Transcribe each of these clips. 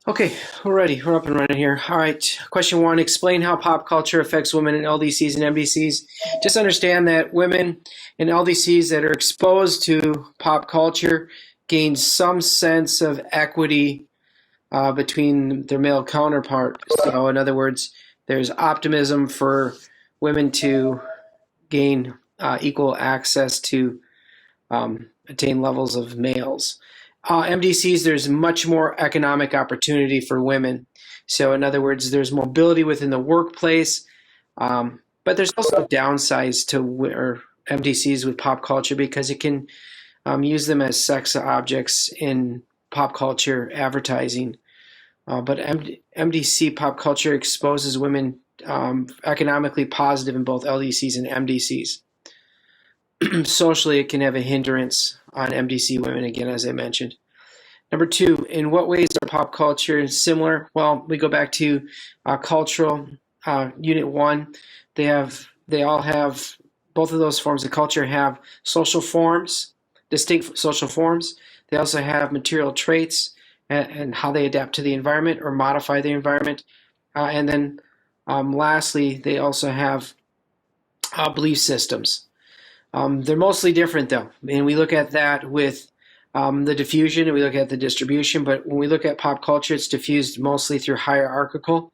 Okay, we're ready. We're up and running here. All right. Question one, explain how pop culture affects women in LDCs and MDCs. Just understand that women in LDCs that are exposed to pop culture gain some sense of equity between their male counterpart. So, in other words, there's optimism for women to gain equal access to attain levels of males. MDCs, there's much more economic opportunity for women. So, in other words, there's mobility within the workplace, but there's also downsides to MDCs with pop culture because it can use them as sex objects in pop culture advertising. But MDC pop culture exposes women economically positive in both LDCs and MDCs. Socially, it can have a hindrance on MDC women, again, as I mentioned. Number two, in what ways are pop culture similar? Well, we go back to cultural unit one. They all have, both of those forms of culture have social forms, distinct social forms. They also have material traits and how they adapt to the environment or modify the environment. And then lastly, they also have belief systems. They're mostly different, though, and we look at that with the diffusion and we look at the distribution. But when we look at pop culture, it's diffused mostly through hierarchical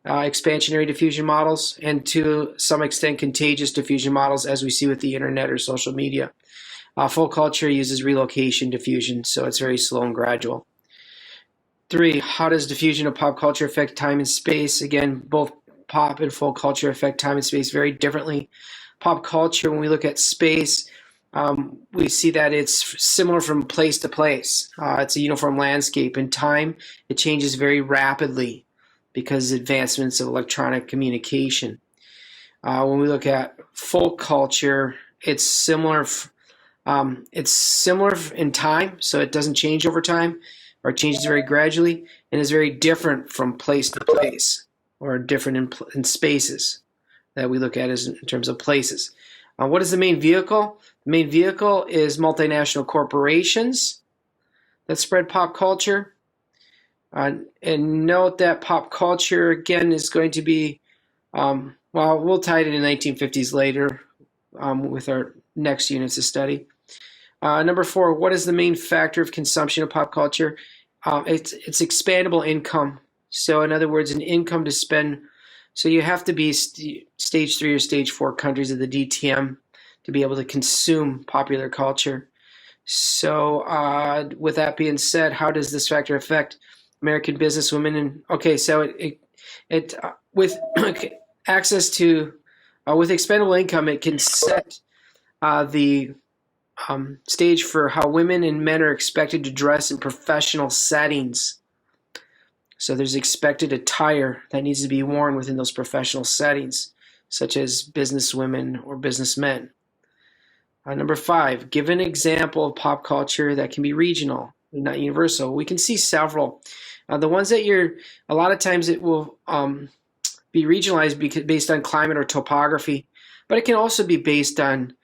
expansionary diffusion models and to some extent contagious diffusion models, as we see with the internet or social media. Full culture uses relocation diffusion, so it's very slow and gradual. Three, how does diffusion of pop culture affect time and space? Again, both pop and full culture affect time and space very differently. Pop culture, when we look at space, we see that it's similar from place to place. It's a uniform landscape. In time, it changes very rapidly because of advancements of electronic communication. When we look at full culture, it's similar. It's similar in time, so it doesn't change over time, or it changes very gradually, and is very different from place to place, or different in spaces that we look at as in terms of places. What is the main vehicle? The main vehicle is multinational corporations that spread pop culture. And note that pop culture, again, is going to be, well, we'll tie it in the 1950s later with our next units of study. Number four, what is the main factor of consumption of pop culture? It's expandable income. So in other words, an income to spend. So you have to be stage 3 or stage 4 countries of the DTM to be able to consume popular culture. So with that being said, how does this factor affect American businesswomen? And okay, so it with access to with expendable income, it can set the stage for how women and men are expected to dress in professional settings. So there's expected attire that needs to be worn within those professional settings, such as businesswomen or businessmen. Number five, give an example of pop culture that can be regional, not universal. We can see several. The ones that a lot of times it will be regionalized based on climate or topography, but it can also be based on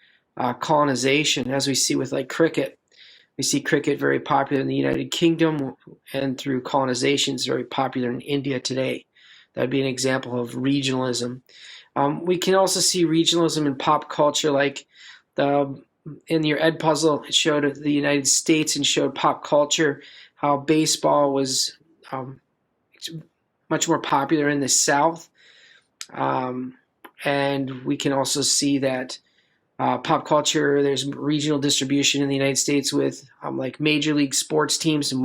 colonization, as we see with like cricket. We see cricket very popular in the United Kingdom, and through colonization, it's very popular in India today. That would be an example of regionalism. We can also see regionalism in pop culture, like in your Ed Puzzle, it showed the United States and showed pop culture, how baseball was much more popular in the South. And we can also see that pop culture, there's regional distribution in the United States with like major league sports teams and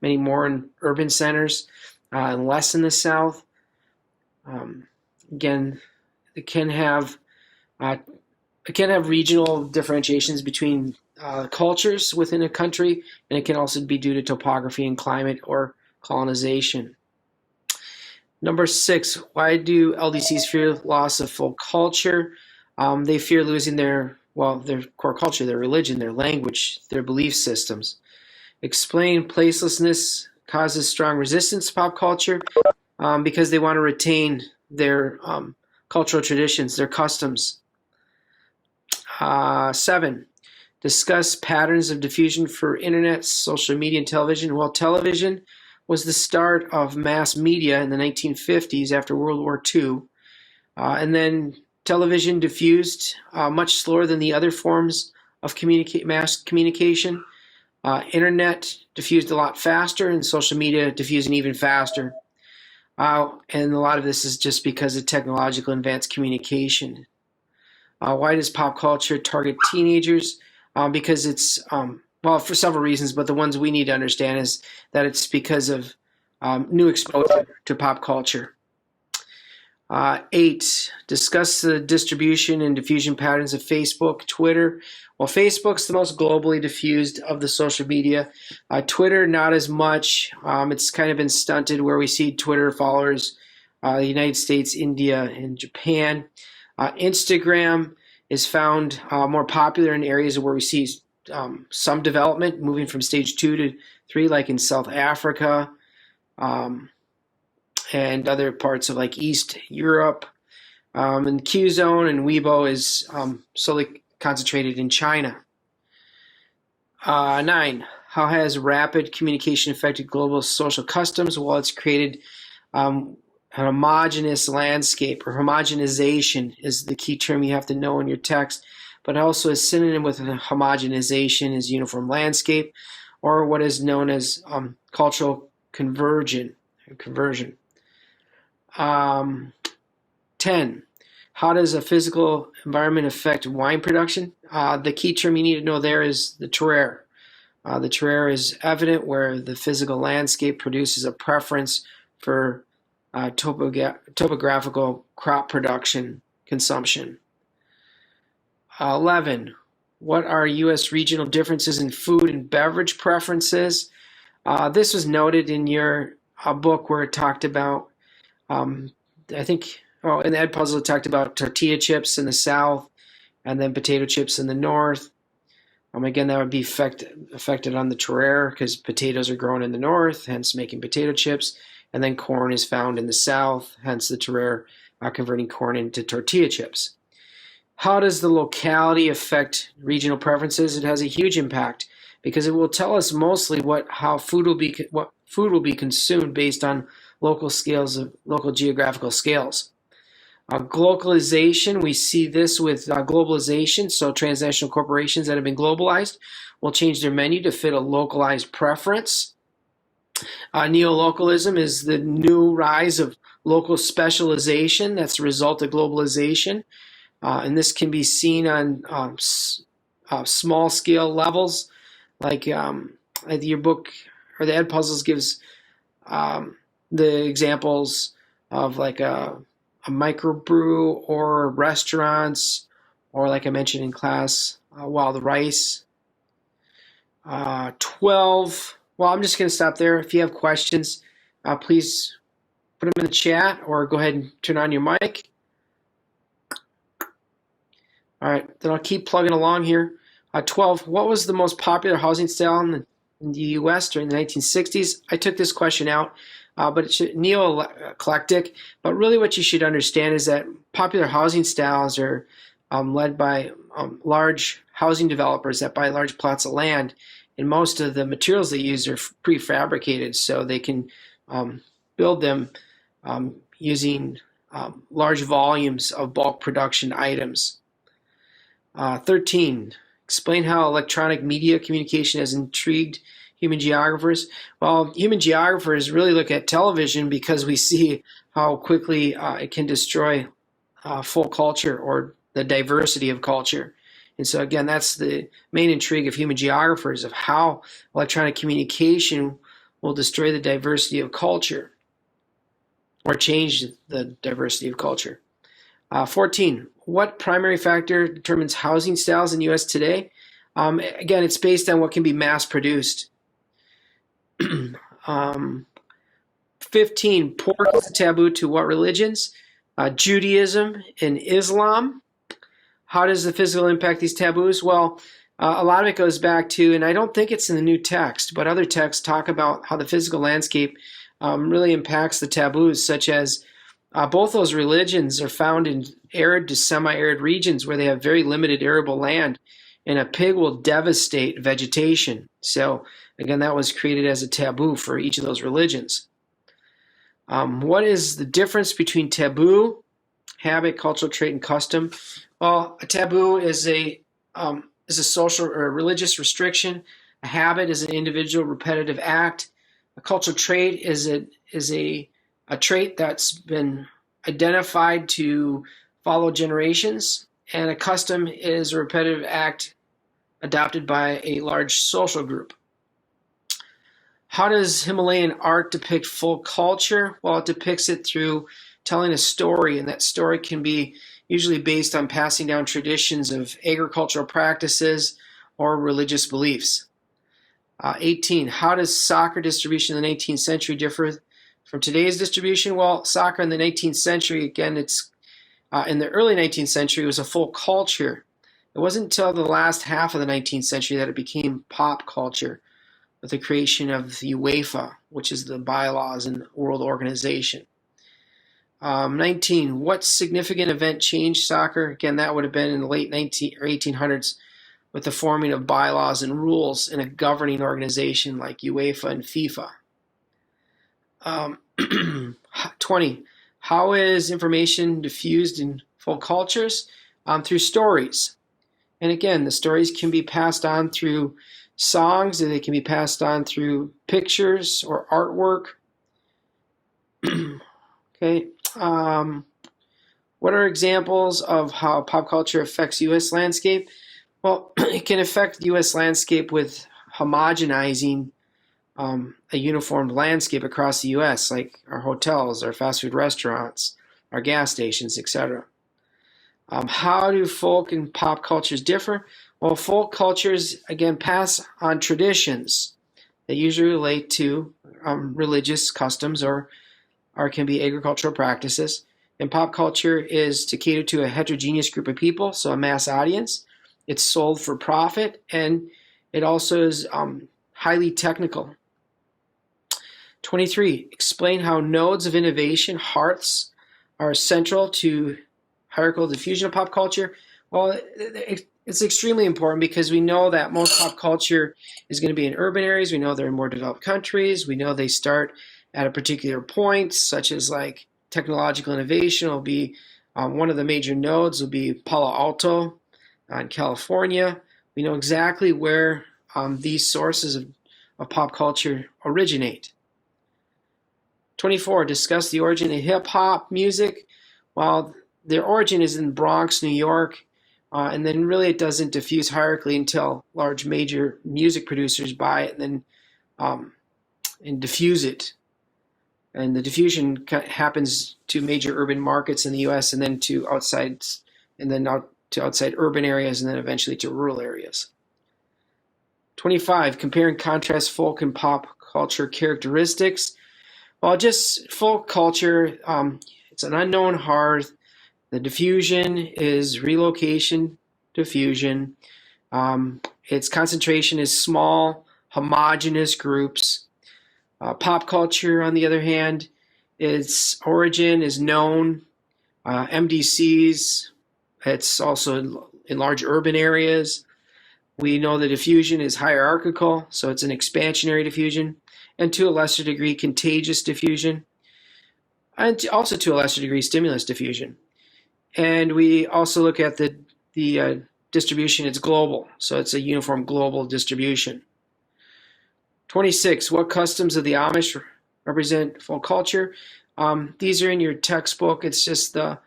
many more in urban centers and less in the South. Again, it can have regional differentiations between cultures within a country, and it can also be due to topography and climate or colonization. Number six, why do LDCs fear loss of full culture? They fear losing their core culture, their religion, their language, their belief systems. Explain placelessness causes strong resistance to pop culture because they want to retain their cultural traditions, their customs. 7, discuss patterns of diffusion for internet, social media, and television. Well, television, was the start of mass media in the 1950s after World War II. And then television diffused much slower than the other forms of mass communication. Internet diffused a lot faster, and social media diffusing even faster. And a lot of this is just because of technological advanced communication. Why does pop culture target teenagers? Because it's, well, for several reasons, but the ones we need to understand is that it's because of new exposure to pop culture. 8, discuss the distribution and diffusion patterns of Facebook, Twitter. Well, Facebook's the most globally diffused of the social media. Twitter, not as much. It's kind of been stunted where we see Twitter followers, the United States, India, and Japan. Instagram is found more popular in areas where we see some development, moving from stage 2 to 3, like in South Africa, and other parts of like East Europe. And Qzone and Weibo is solely concentrated in China. 9, how has rapid communication affected global social customs? Well, it's created an homogeneous landscape, or homogenization is the key term you have to know in your text, but also a synonym with homogenization is uniform landscape, or what is known as cultural conversion. 10, how does a physical environment affect wine production? The key term you need to know there is the terroir. The terroir is evident where the physical landscape produces a preference for topographical crop production consumption. 11, what are U.S. regional differences in food and beverage preferences? This was noted in your book where it talked about, I think, in the Edpuzzle it talked about tortilla chips in the South and then potato chips in the North. Again, that would be affected on the terroir because potatoes are grown in the North, hence making potato chips, and then corn is found in the South, hence the terroir converting corn into tortilla chips. How does the locality affect regional preferences? It has a huge impact because it will tell us mostly what food will be consumed based on local geographical scales. Globalization, we see this with globalization, so transnational corporations that have been globalized will change their menu to fit a localized preference. Neolocalism is the new rise of local specialization that's the result of globalization, and this can be seen on small scale levels, like your book or the Edpuzzles gives the examples of like a microbrew or restaurants, or like I mentioned in class, Wild Rice. 12, well, I'm just going to stop there. If you have questions, please put them in the chat or go ahead and turn on your mic. All right, then I'll keep plugging along here. 12, what was the most popular housing style in the U.S. during the 1960s? I took this question out. But it's neo-eclectic. But really what you should understand is that popular housing styles are led by large housing developers that buy large plots of land, and most of the materials they use are prefabricated, so they can build them using large volumes of bulk production items. 13, explain how electronic media communication has intrigued human geographers. Well, human geographers really look at television because we see how quickly it can destroy full culture or the diversity of culture. And so again, that's the main intrigue of human geographers, of how electronic communication will destroy the diversity of culture or change the diversity of culture. 14, what primary factor determines housing styles in the U.S. today? Again, it's based on what can be mass produced. 15, pork is a taboo to what religions? Judaism and Islam. How does the physical impact these taboos? Well, a lot of it goes back to, and I don't think it's in the new text, but other texts talk about how the physical landscape really impacts the taboos, such as both those religions are found in arid to semi-arid regions where they have very limited arable land, and a pig will devastate vegetation. So Again, that was created as a taboo for each of those religions. What is the difference between taboo, habit, cultural trait, and custom? Well, a taboo is a social or religious restriction. A habit is an individual repetitive act. A cultural trait is a trait that's been identified to follow generations, and a custom is a repetitive act adopted by a large social group. How does Himalayan art depict folk culture? Well, it depicts it through telling a story, and that story can be usually based on passing down traditions of agricultural practices or religious beliefs. 18. How does soccer distribution in the 19th century differ from today's distribution? Well, soccer in the 19th century, again, it's in the early 19th century, was a folk culture. It wasn't until the last half of the 19th century that it became pop culture, with the creation of the UEFA, which is the bylaws and world organization. 19. What significant event changed soccer? Again, that would have been in the late 1800s with the forming of bylaws and rules in a governing organization like UEFA and FIFA. 20. How is information diffused in folk cultures? Through stories. And again, the stories can be passed on through songs, and they can be passed on through pictures or artwork. Okay. What are examples of how pop culture affects U.S. landscape? Well, it can affect the U.S. landscape with homogenizing a uniformed landscape across the U.S., like our hotels, our fast food restaurants, our gas stations, etc. How do folk and pop cultures differ? Well, folk cultures, again, pass on traditions that usually relate to religious customs or can be agricultural practices. And pop culture is to cater to a heterogeneous group of people, so a mass audience. It's sold for profit, and it also is highly technical. 23, explain how nodes of innovation, hearths, are central to hierarchical diffusion of pop culture. Well, it's extremely important because we know that most pop culture is going to be in urban areas. We know they're in more developed countries. We know they start at a particular point, such as like technological innovation will be one of the major nodes will be Palo Alto in California. We know exactly where these sources of pop culture originate. 24, discuss the origin of hip-hop music. Well, their origin is in Bronx, New York, and then really it doesn't diffuse hierarchically until large major music producers buy it and then and diffuse it. And the diffusion happens to major urban markets in the U.S. and then to outside urban areas and then eventually to rural areas. 25, compare and contrast folk and pop culture characteristics. Well, just folk culture, it's an unknown hearth. The diffusion is relocation diffusion. Its concentration is small, homogeneous groups. Pop culture, on the other hand, its origin is known. MDCs, it's also in large urban areas. We know the diffusion is hierarchical, so it's an expansionary diffusion, and to a lesser degree, contagious diffusion, and also to a lesser degree, stimulus diffusion. And we also look at the distribution, it's global, so it's a uniform global distribution. 26, what customs of the Amish represent folk culture? These are in your textbook. It's just the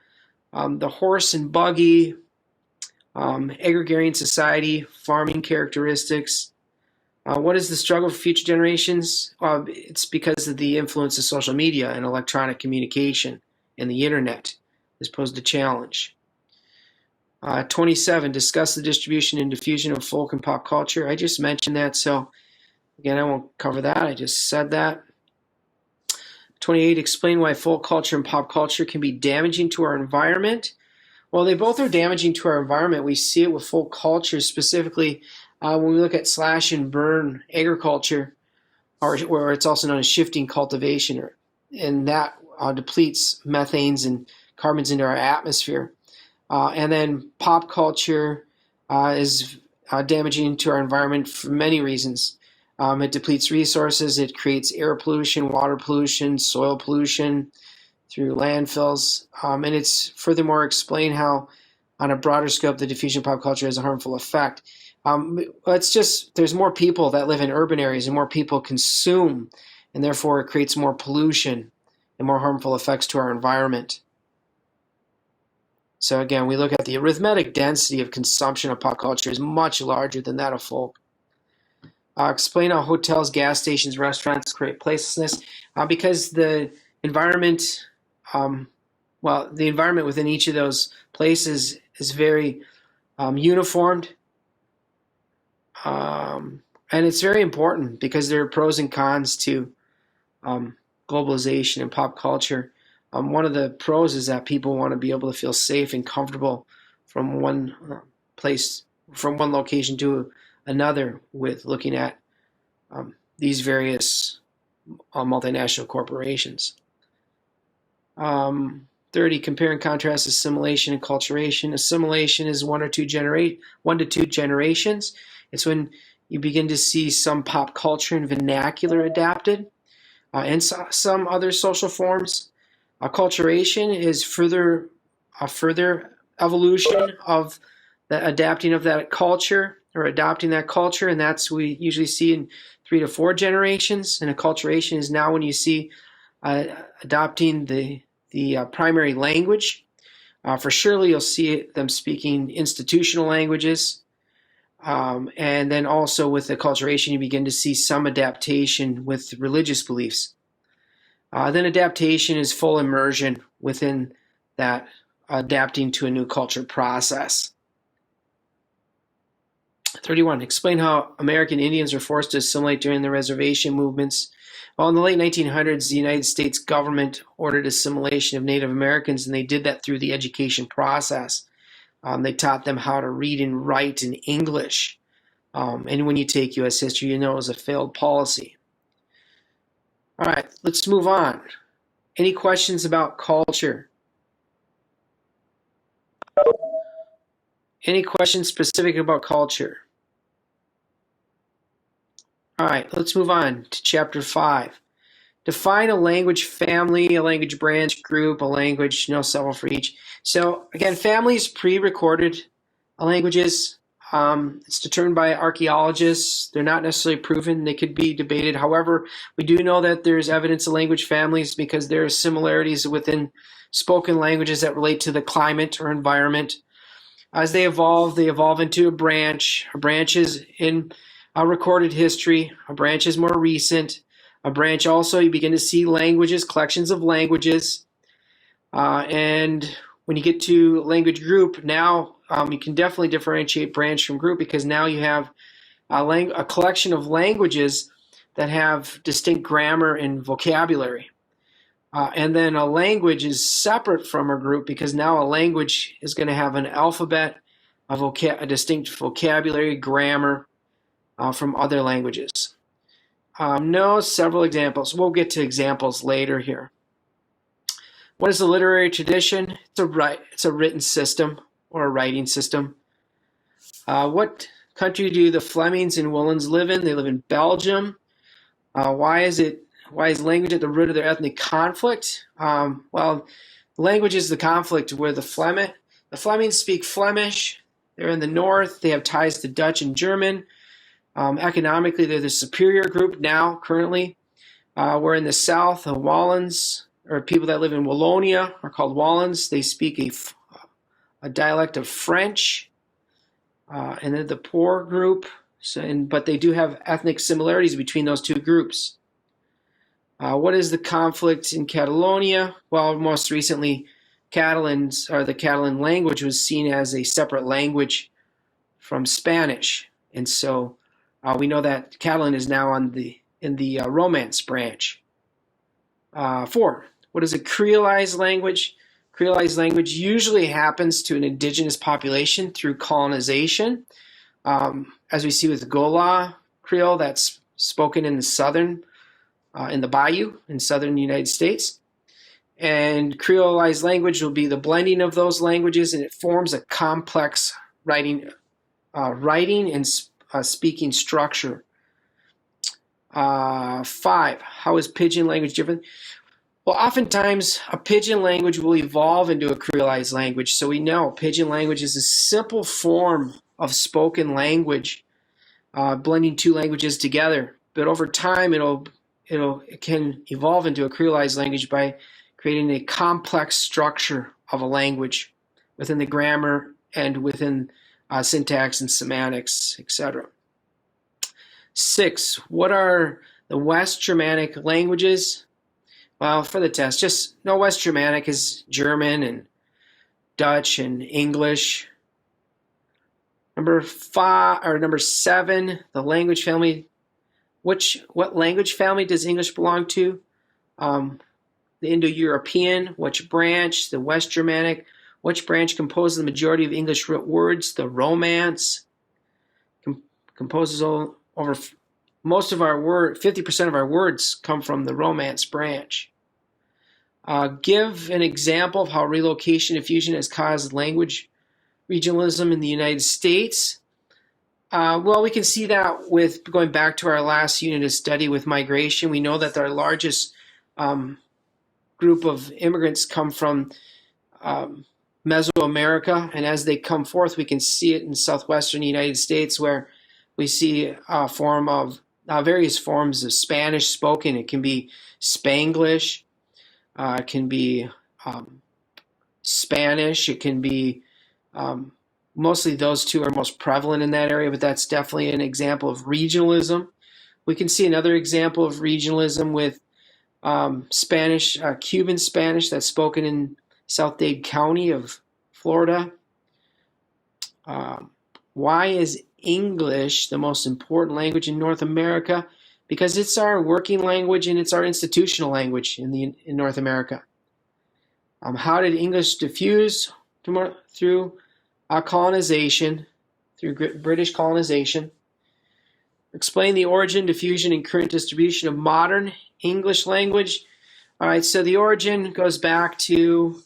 horse and buggy, agrarian society, farming characteristics. What is the struggle for future generations? It's because of the influence of social media and electronic communication and the internet as posed to challenge. 27, discuss the distribution and diffusion of folk and pop culture. I just mentioned that, so again, I won't cover that. I just said that. 28, explain why folk culture and pop culture can be damaging to our environment. Well, they both are damaging to our environment. We see it with folk culture specifically when we look at slash and burn agriculture, or it's also known as shifting cultivation, and that depletes methanes and carbons into our atmosphere. And then pop culture is damaging to our environment for many reasons. It depletes resources. It creates air pollution, water pollution, soil pollution through landfills. And it's furthermore explained how, on a broader scope, the diffusion of pop culture has a harmful effect. It's just there's more people that live in urban areas and more people consume, and therefore it creates more pollution and more harmful effects to our environment. So again, we look at the arithmetic density of consumption of pop culture is much larger than that of folk. Explain how hotels, gas stations, restaurants create placelessness. Because the environment, the environment within each of those places is very uniformed. And it's very important because there are pros and cons to globalization and pop culture. One of the pros is that people want to be able to feel safe and comfortable from one location to another with looking at these various multinational corporations. 30, compare and contrast assimilation and acculturation. Assimilation is one to two generations. It's when you begin to see some pop culture and vernacular adapted, and some other social forms. Acculturation is a further evolution of the adapting of that culture or adopting that culture, and that's we usually see in 3 to 4 generations. And acculturation is now when you see adopting the primary language. For surely you'll see them speaking institutional languages. And then also with acculturation, you begin to see some adaptation with religious beliefs. Then adaptation is full immersion within that adapting to a new culture process. 31, explain how American Indians were forced to assimilate during the reservation movements. Well, in the late 1900s, the United States government ordered assimilation of Native Americans, and they did that through the education process. They taught them how to read and write in English. And when you take U.S. history, you know it was a failed policy. All right, let's move on. Any questions about culture? Any questions specific about culture? All right, let's move on to chapter 5. Define a language family, a language branch, group, a language, several for each. So again, families pre-recorded languages. It's determined by archaeologists. They're not necessarily proven. They could be debated. However, we do know that there's evidence of language families because there are similarities within spoken languages that relate to the climate or environment. As they evolve into a branch. A branch is in recorded history. A branch is more recent. A branch also, you begin to see languages, collections of languages. And when you get to language group, now you can definitely differentiate branch from group because now you have a collection of languages that have distinct grammar and vocabulary. And then a language is separate from a group because now a language is going to have an alphabet, a distinct vocabulary, grammar from other languages. Several examples. We'll get to examples later here. What is the literary tradition? It's a written system or a writing system. What country do the Flemings and Willans live in? They live in Belgium. Why is language at the root of their ethnic conflict? Language is the conflict where the Flemings speak Flemish. They're in the north. They have ties to Dutch and German. Economically, they're the superior group now, currently. We're in the south. The Wallons, or people that live in Wallonia, are called Wallons. They speak a dialect of French. And then the poor group, but they do have ethnic similarities between those two groups. What is the conflict in Catalonia? Well, most recently, the Catalan language was seen as a separate language from Spanish. And so we know that Catalan is now in the Romance branch. 4, what is a creolized language? Creolized language usually happens to an indigenous population through colonization. As we see with Gola Creole, that's spoken in the southern, in the Bayou in southern United States. And creolized language will be the blending of those languages, and it forms a complex writing and speaking structure. 5, how is pidgin language different? Well, oftentimes a pidgin language will evolve into a creolized language. So we know pidgin language is a simple form of spoken language, blending two languages together. But over time, it can evolve into a creolized language by creating a complex structure of a language within the grammar and within syntax and semantics, etc. 6, what are the West Germanic languages? Well, for the test, just know West Germanic is German and Dutch and English. Number 7, the language family. What language family does English belong to? The Indo-European. Which branch? The West Germanic. Which branch composes the majority of English words? The Romance. Composes over most of our 50% of our words come from the Romance branch. Give an example of how relocation diffusion has caused language regionalism in the United States. Well, we can see that with going back to our last unit of study with migration. We know that our largest group of immigrants come from Mesoamerica, and as they come forth, we can see it in southwestern United States, where we see a form of various forms of Spanish spoken. It can be Spanglish, it can be Spanish, it can be mostly those two are most prevalent in that area, but that's definitely an example of regionalism. We can see another example of regionalism with Spanish, Cuban Spanish, that's spoken in South Dade County of Florida. Why is English the most important language in North America? Because it's our working language and it's our institutional language in North America. How did English diffuse through colonization, through British colonization? Explain the origin, diffusion, and current distribution of modern English language. All right, so the origin goes back to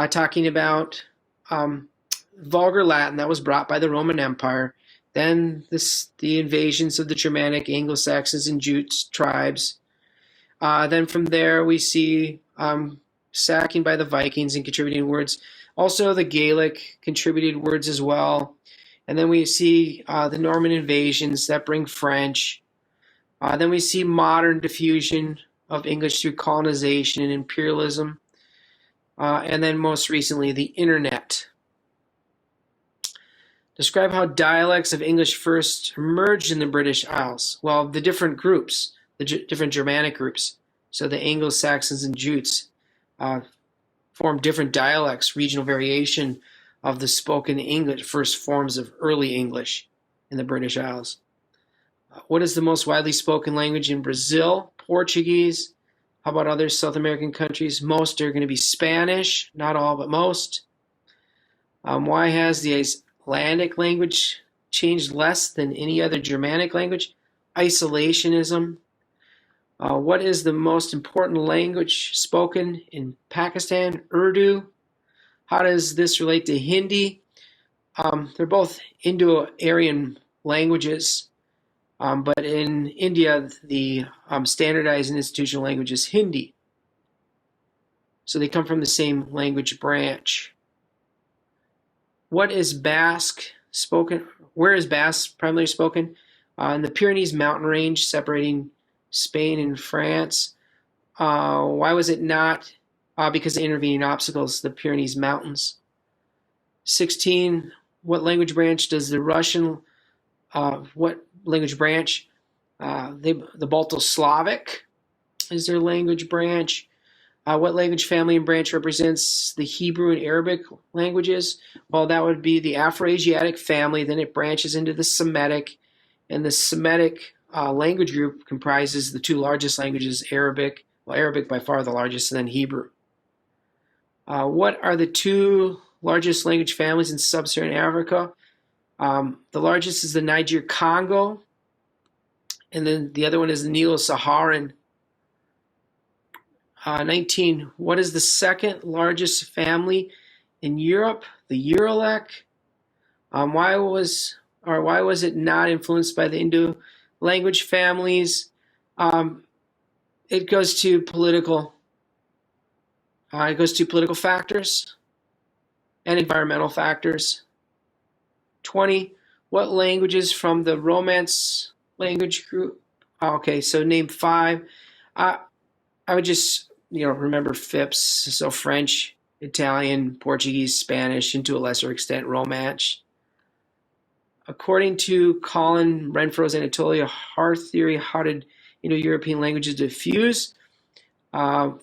talking about Vulgar Latin that was brought by the Roman Empire. Then the invasions of the Germanic, Anglo-Saxons, and Jutes tribes. Then from there we see sacking by the Vikings and contributing words. Also the Gaelic contributed words as well. And then we see the Norman invasions that bring French. Then we see modern diffusion of English through colonization and imperialism. And then most recently, the internet. Describe how dialects of English first emerged in the British Isles. Well, the different groups, the different Germanic groups, so the Anglo-Saxons and Jutes, formed different dialects, regional variation of the spoken English, first forms of early English in the British Isles. What is the most widely spoken language in Brazil? Portuguese. How about other South American countries? Most are going to be Spanish, not all, but most. Why has the Icelandic language changed less than any other Germanic language? Isolationism. What is the most important language spoken in Pakistan? Urdu. How does this relate to Hindi? They're both Indo-Aryan languages, but in India, the standardized and institutional language is Hindi. So they come from the same language branch. What is Basque spoken? Where is Basque primarily spoken? In the Pyrenees mountain range separating Spain and France. Why was it not? Because of intervening obstacles, the Pyrenees mountains. 16, what language branch does the Russian, what language branch? The Balto-Slavic is their language branch. What language family and branch represents the Hebrew and Arabic languages? Well, that would be the Afroasiatic family. Then it branches into the Semitic. And the Semitic language group comprises the two largest languages, Arabic. Well, Arabic by far the largest, and then Hebrew. What are the two largest language families in sub-Saharan Africa? The largest is the Niger-Congo, and then the other one is the Nilo-Saharan. 19, what is the second largest family in Europe? The Uralic. Why was it not influenced by the Indo language families? Um, it goes to political. It goes to political factors and environmental factors. 20. What languages from the Romance language group? Okay, so name 5. I would just remember FIPS. So French, Italian, Portuguese, Spanish, and to a lesser extent Romance. According to Colin Renfro's Anatolia Hearth Theory, how did Indo-European languages diffuse?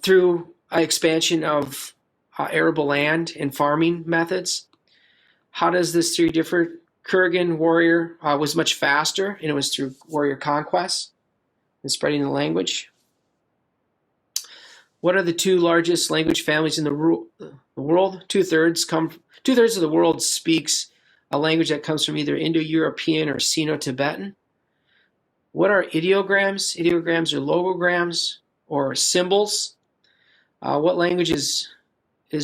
Through expansion of arable land and farming methods. How does this theory differ? Kurgan warrior was much faster, and it was through warrior conquest and spreading the language. What are the 2 largest language families in the world? Two-thirds of the world speaks a language that comes from either Indo-European or Sino-Tibetan. What are ideograms? Ideograms are logograms or symbols. What language is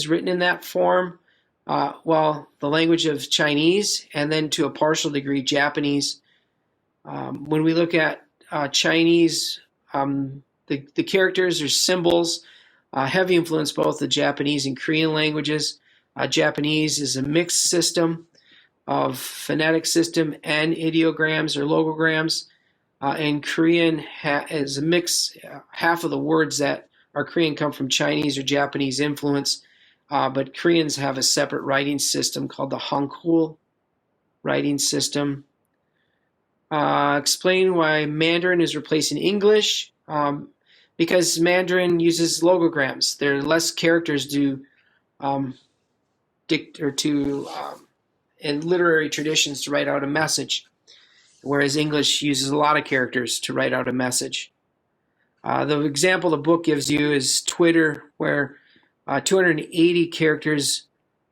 written in that form? Well, the language of Chinese, and then to a partial degree Japanese. When we look at Chinese, the characters or symbols heavy influence both the Japanese and Korean languages. Japanese is a mixed system of phonetic system and ideograms or logograms, and Korean is a mix. Half of the words that are Korean come from Chinese or Japanese influence. But Koreans have a separate writing system called the Hangul writing system. Explain why Mandarin is replacing English. Because Mandarin uses logograms. There are less characters in literary traditions to write out a message, whereas English uses a lot of characters to write out a message. The example the book gives you is Twitter, where 280 characters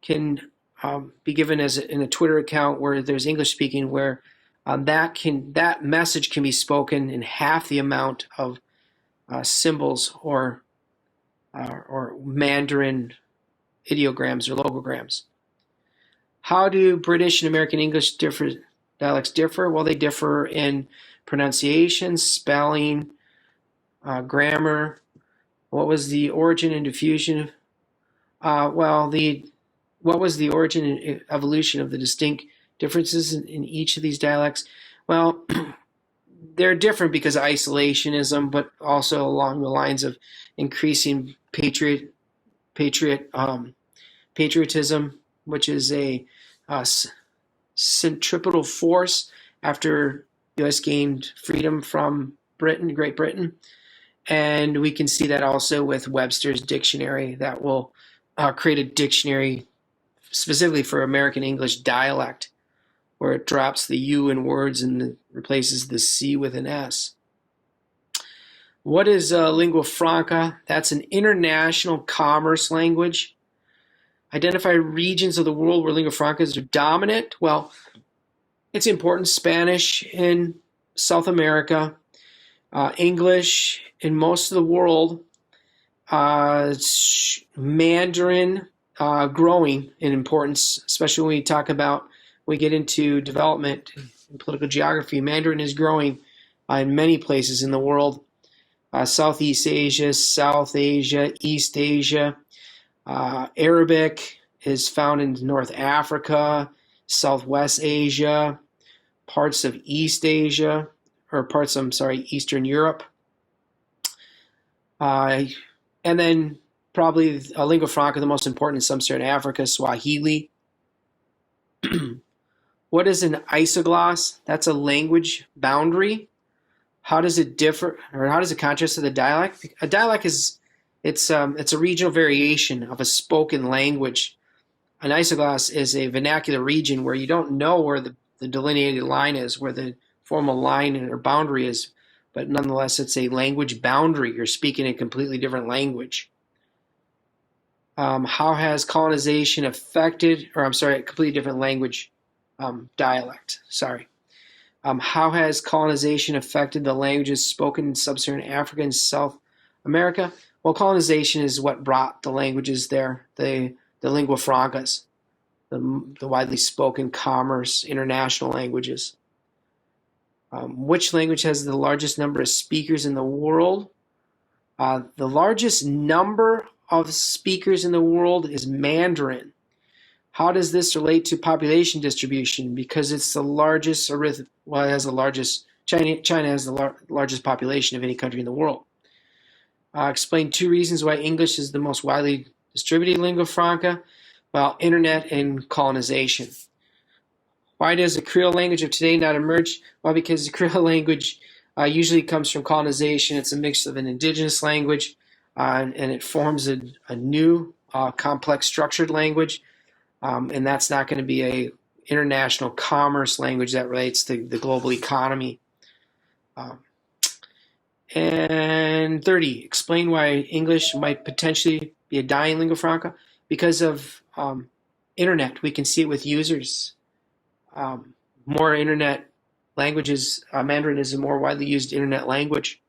can be given in a Twitter account where there's English speaking, where that message can be spoken in half the amount of symbols or Mandarin ideograms or logograms. How do British and American English dialects differ? Well, they differ in pronunciation, spelling, grammar. What was the origin and diffusion? What was the origin and evolution of the distinct differences in each of these dialects? Well, they're different because of isolationism, but also along the lines of increasing patriotism, which is a centripetal force after the U.S. gained freedom from Great Britain. And we can see that also with Webster's dictionary that will create a dictionary specifically for American English dialect, where it drops the U in words and replaces the C with an S. What is lingua franca? That's an international commerce language. Identify regions of the world where lingua francas are dominant. Well, it's important. Spanish in South America, English in most of the world, Mandarin growing in importance, especially when we get into development and political geography. Mandarin is growing in many places in the world. Southeast Asia, South Asia, East Asia. Arabic is found in North Africa, Southwest Asia, parts of Eastern Europe. And then probably lingua franca, the most important in sub-Saharan Africa, Swahili. What is an isogloss? That's a language boundary. How does it differ, or how does it contrast to the dialect? A dialect it's a regional variation of a spoken language. An isogloss is a vernacular region where you don't know where the delineated line is, where the formal line or boundary is, but nonetheless it's a language boundary. You're speaking a completely different language. How has colonization affected, a completely different language dialect, sorry. How has colonization affected the languages spoken in sub-Saharan Africa and South America? Well, colonization is what brought the languages there, the lingua francas, the widely spoken commerce, international languages. Which language has the largest number of speakers in the world? The largest number of speakers in the world is Mandarin. How does this relate to population distribution? Because it's the largest, it has the largest, China has the largest population of any country in the world. Explain 2 reasons why English is the most widely distributed lingua franca. Well, internet and colonization. Why does the Creole language of today not emerge? Well, because the Creole language usually comes from colonization. It's a mix of an indigenous language and it forms a new complex structured language. And that's not going to be a international commerce language that relates to the global economy. And 30, explain why English might potentially be a dying lingua franca. Because of internet, we can see it with users. More internet languages, Mandarin is a more widely used internet language.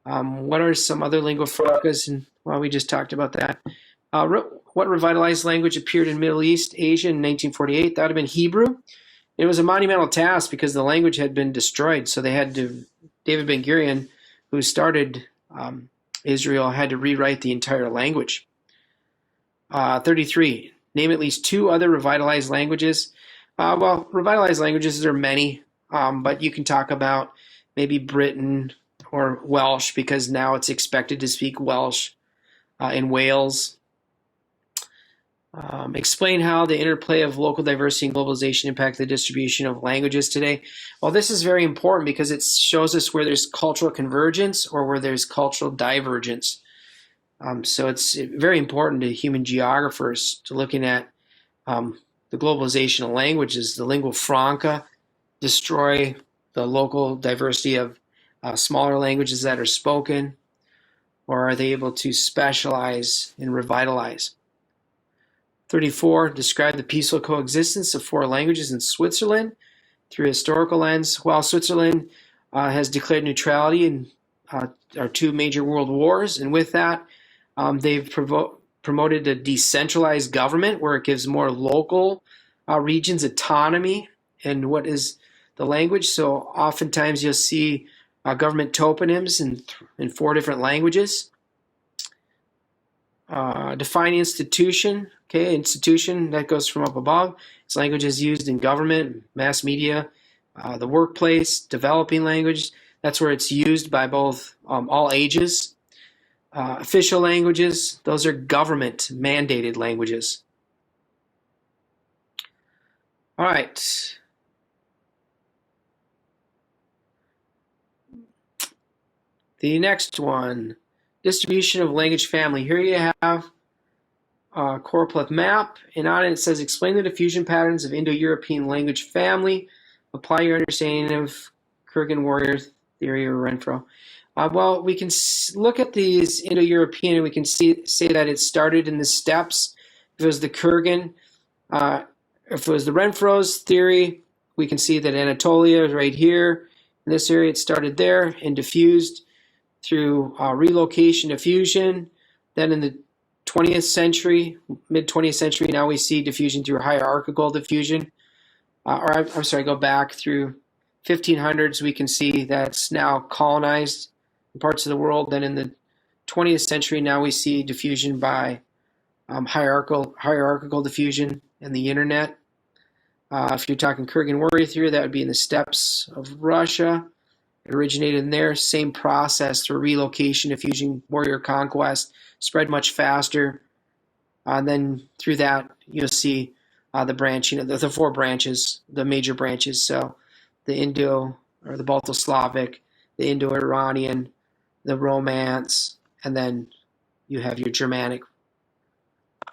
What are some other lingua francas? And well, we just talked about that. What revitalized language appeared in Middle East Asia in 1948? That would have been Hebrew. It was a monumental task because the language had been destroyed. So they had to, David Ben-Gurion, who started Israel, had to rewrite the entire language. 33, name at least 2 other revitalized languages. Well, revitalized languages, there are many, but you can talk about maybe Britain or Welsh because now it's expected to speak Welsh in Wales. Explain how the interplay of local diversity and globalization impact the distribution of languages today. Well, this is very important because it shows us where there's cultural convergence or where there's cultural divergence. So it's very important to human geographers to looking at the globalization of languages. The lingua franca destroy the local diversity of smaller languages that are spoken, or are they able to specialize and revitalize? 34, describe the peaceful coexistence of 4 languages in Switzerland through a historical lens. Well, Switzerland has declared neutrality in our 2 major world wars, and with that, they've promoted a decentralized government where it gives more local regions autonomy in what is the language. So oftentimes you'll see government toponyms in 4 different languages. Define institution. Okay, institution, that goes from up above. It's languages used in government, mass media, the workplace, developing language. That's where it's used by both all ages. Official languages, those are government mandated languages. All right. The next one, distribution of language family. Here you have a choropleth map, and on it says, explain the diffusion patterns of Indo-European language family. Apply your understanding of Kurgan warrior theory or Renfro. Well, we can look at these Indo-European and we can say that it started in the steppes. If it was the Kurgan, if it was the Renfro's theory, we can see that Anatolia is right here. In this area, it started there and diffused through relocation diffusion. Then in the 20th century, mid-20th century, now we see diffusion through hierarchical diffusion. I'm sorry, go back through 1500s, we can see that's now colonized in parts of the world. Then in the 20th century, now we see diffusion by hierarchical diffusion and the internet. If you're talking Kurgan warrior theory, that would be in the steppes of Russia. It originated in there. Same process through relocation, diffusion, warrior conquest, spread much faster. Then through that, you'll see the branching of the 4 branches, the major branches. So the Indo or the Balto-Slavic, the Indo-Iranian, the Romance, and then you have your Germanic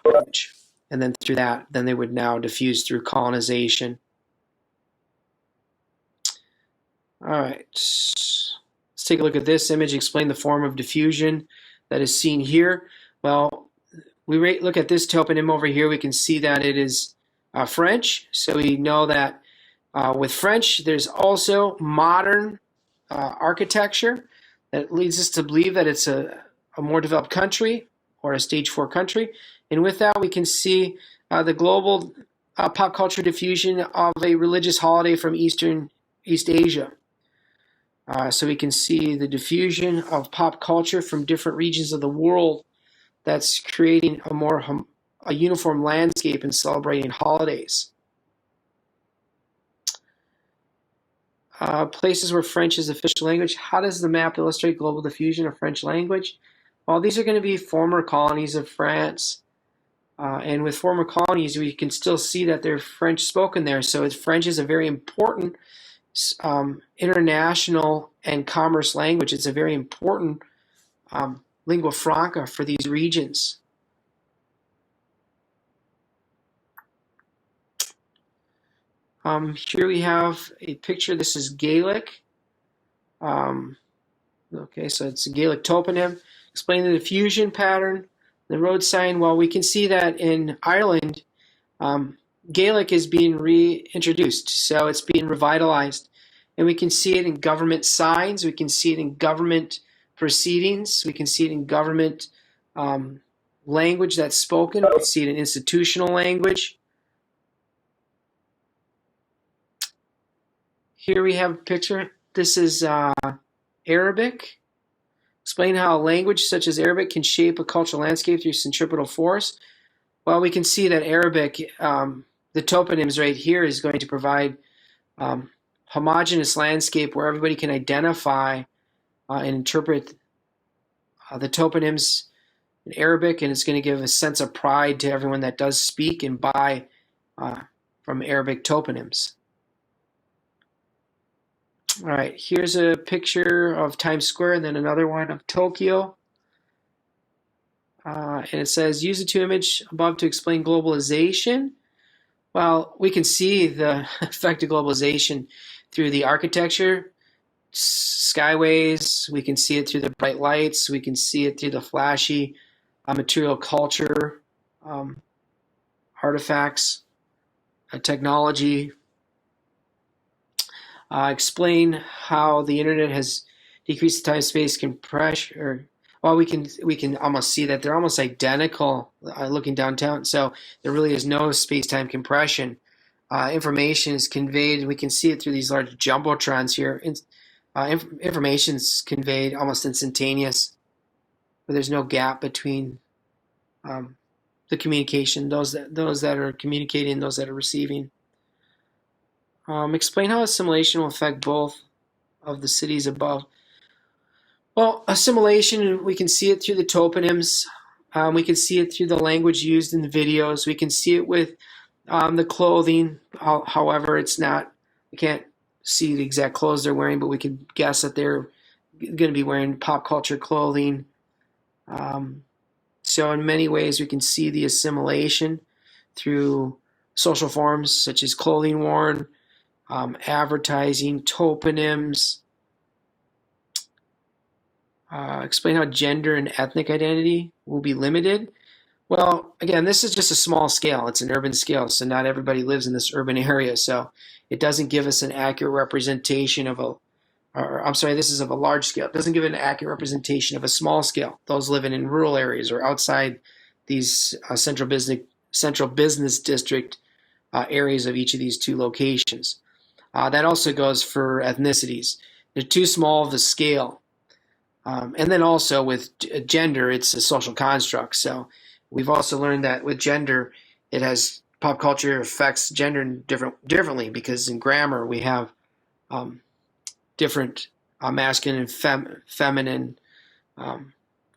branch. And then through that, then they would now diffuse through colonization. All right, let's take a look at this image, explain the form of diffusion that is seen here. Well, we look at this toponym over here, we can see that it is French. So we know that with French, there's also modern architecture that leads us to believe that it's a more developed country or a stage 4 country. And with that, we can see the global pop culture diffusion of a religious holiday from East Asia. So we can see the diffusion of pop culture from different regions of the world that's creating a uniform landscape and celebrating holidays. Places where French is official language. How does the map illustrate global diffusion of French language? Well, these are going to be former colonies of France. And with former colonies, we can still see that they're French spoken there. So French is a very important international and commerce language. It's a very important lingua franca for these regions. Here we have a picture. This is Gaelic. Okay, so it's a Gaelic toponym. Explain the diffusion pattern. The road sign, well, we can see that in Ireland, Gaelic is being reintroduced, so it's being revitalized. And we can see it in government signs, we can see it in government proceedings, we can see it in government language that's spoken, we can see it in institutional language. Here we have a picture. This is Arabic. Explain how a language such as Arabic can shape a cultural landscape through centripetal force. Well, we can see that Arabic, the toponyms right here, is going to provide homogeneous landscape where everybody can identify and interpret the toponyms in Arabic, and it's going to give a sense of pride to everyone that does speak and buy from Arabic toponyms. All right, here's a picture of Times Square and then another one of Tokyo. And it says, use the two image above to explain globalization. Well, we can see the effect of globalization through the architecture, skyways. We can see it through the bright lights. We can see it through the flashy material culture, artifacts, technology. Explain how the internet has decreased the time-space compression. Well, we can almost see that they're almost identical looking downtown. So there really is no space-time compression. Information is conveyed. We can see it through these large jumbotrons here. Information is conveyed almost instantaneous, but there's no gap between the communication, those that are communicating, those that are receiving. Explain how assimilation will affect both of the cities above. Well, assimilation, we can see it through the toponyms. We can see it through the language used in the videos. We can see it with the clothing. However, it's not, we can't see the exact clothes they're wearing, but we can guess that they're going to be wearing pop culture clothing. So in many ways, we can see the assimilation through social forms such as clothing worn, advertising, toponyms. Explain how gender and ethnic identity will be limited. Well, again, this is just a small scale. It's an urban scale, so not everybody lives in this urban area. So it doesn't give us an accurate representation of this is of a large scale. It doesn't give an accurate representation of a small scale. Those living in rural areas or outside these central business district areas of each of these two locations. That also goes for ethnicities. They're too small of a scale. And then also with gender, it's a social construct. So we've also learned that with gender, it has pop culture affects gender differently because in grammar we have different masculine and feminine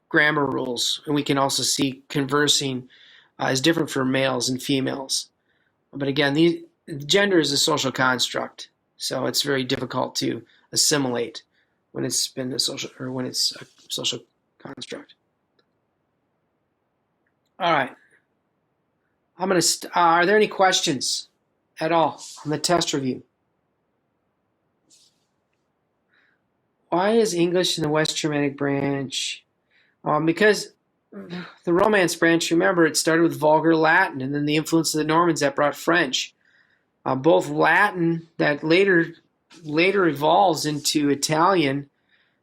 grammar rules, and we can also see conversing is different for males and females. But again, gender is a social construct, so it's very difficult to assimilate when it's a social construct. All right. Are there any questions at all on the test review? Why is English in the West Germanic branch? Because the Romance branch, remember, it started with Vulgar Latin, and then the influence of the Normans that brought French. Both Latin that later evolves into Italian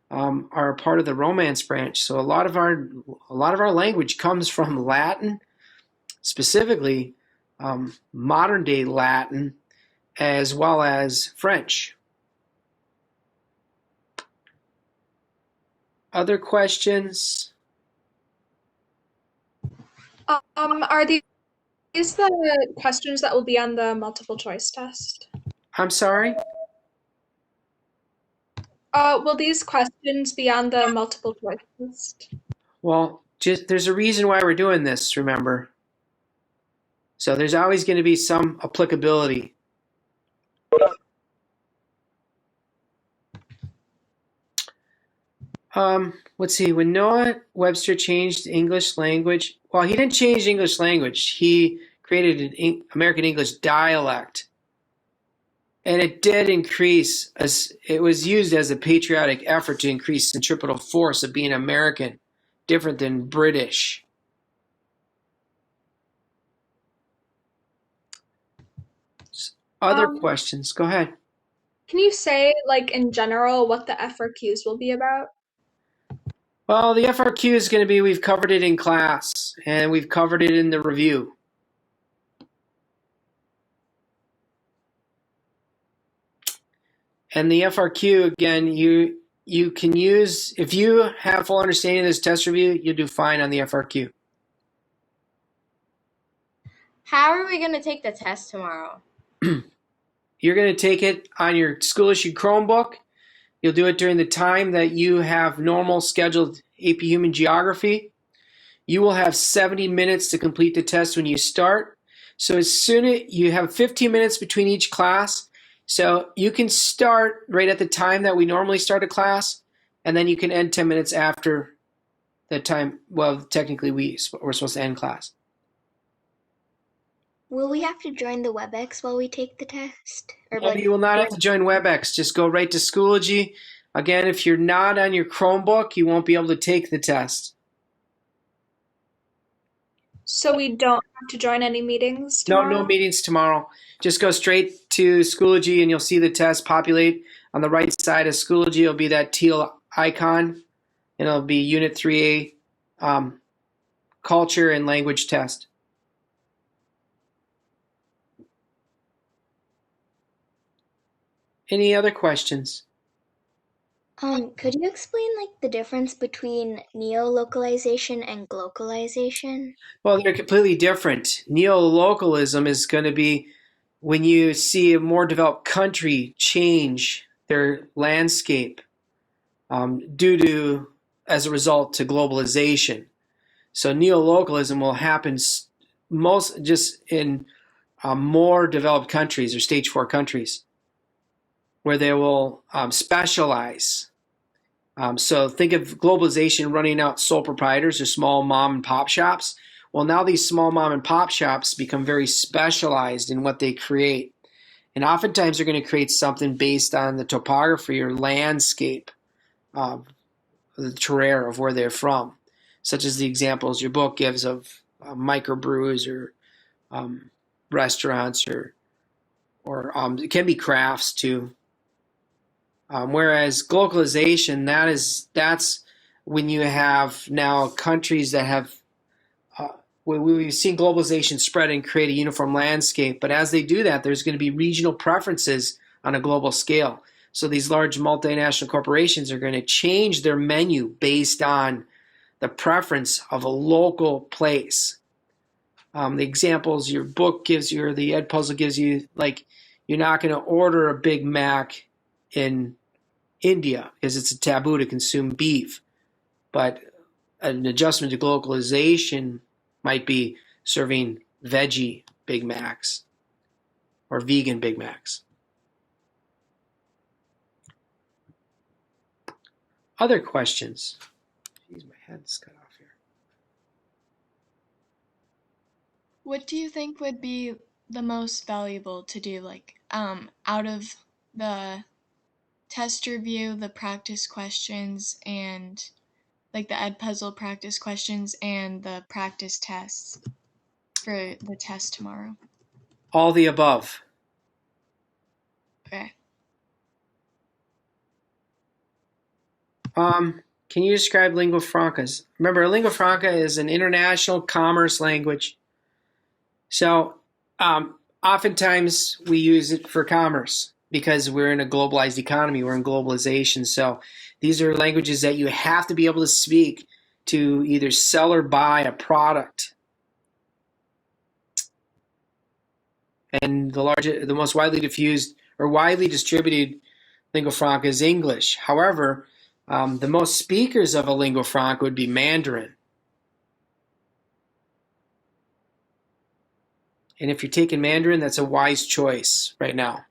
are a part of the Romance branch. So a lot of our language comes from Latin, specifically modern day Latin, as well as French. Other questions? Are these the questions that will be on the multiple choice test? I'm sorry? Will these questions be on the multiple choice test? Well, just there's a reason why we're doing this, remember. So there's always going to be some applicability. Let's see. When Noah Webster changed English language, well, he didn't change English language. He created an American English dialect. And it did increase, as it was used as a patriotic effort to increase centripetal force of being American, different than British. Other questions? Go ahead. Can you say, like, in general, what the FRQs will be about? Well, the FRQ is going to be, we've covered it in class, and we've covered it in the review. And the FRQ, again, you can use, if you have full understanding of this test review, you'll do fine on the FRQ. How are we going to take the test tomorrow? You're going to take it on your school-issued Chromebook. You'll do it during the time that you have normal scheduled AP Human Geography. You will have 70 minutes to complete the test when you start. So as soon as you have 15 minutes between each class, so you can start right at the time that we normally start a class, and then you can end 10 minutes after the time, well, technically we're supposed to end class. Will we have to join the WebEx while we take the test? No, you will not have to join WebEx. Just go right to Schoology. Again, if you're not on your Chromebook, you won't be able to take the test. So we don't have to join any meetings tomorrow? No meetings tomorrow. Just go straight to Schoology and you'll see the test populate. On the right side of Schoology, it'll be that teal icon, and it'll be Unit 3A Culture and Language Test. Any other questions? Could you explain the difference between neo-localization and glocalization? Well, they're completely different. Neolocalism is going to be when you see a more developed country change their landscape due to, as a result, to globalization. So neolocalism will happen most just in more developed countries or stage 4 countries, where they will specialize. So think of globalization running out sole proprietors or small mom and pop shops. Well, now these small mom and pop shops become very specialized in what they create. And oftentimes they're going to create something based on the topography or landscape of the terrain of where they're from, such as the examples your book gives of microbrews or restaurants or it can be crafts too. Whereas globalization, that's when you have now countries that have, we've seen globalization spread and create a uniform landscape, but as they do that, there's going to be regional preferences on a global scale. So these large multinational corporations are going to change their menu based on the preference of a local place. The examples your book gives you, or the Edpuzzle gives you, like you're not going to order a Big Mac in India because it's a taboo to consume beef. But an adjustment to globalization might be serving veggie Big Macs or vegan Big Macs. Other questions? Jeez, my head's cut off here. What do you think would be the most valuable to do, out of the test review, the practice questions, and the Edpuzzle practice questions and the practice tests for the test tomorrow? All the above. Okay. Can you describe lingua francas? Remember, lingua franca is an international commerce language. So oftentimes we use it for commerce. because we're in a globalized economy, we're in globalization. So these are languages that you have to be able to speak to either sell or buy a product. And the most widely diffused or widely distributed lingua franca is English. However, the most speakers of a lingua franca would be Mandarin. And if you're taking Mandarin, that's a wise choice right now.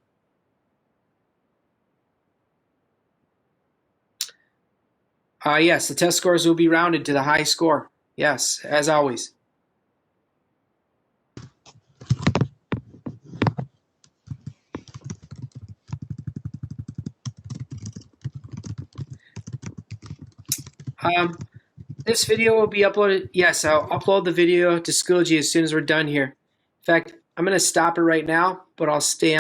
Yes, the test scores will be rounded to the high score. Yes, as always. This video will be uploaded. Yes, I'll upload the video to Schoology as soon as we're done here. In fact, I'm going to stop it right now, but I'll stay on.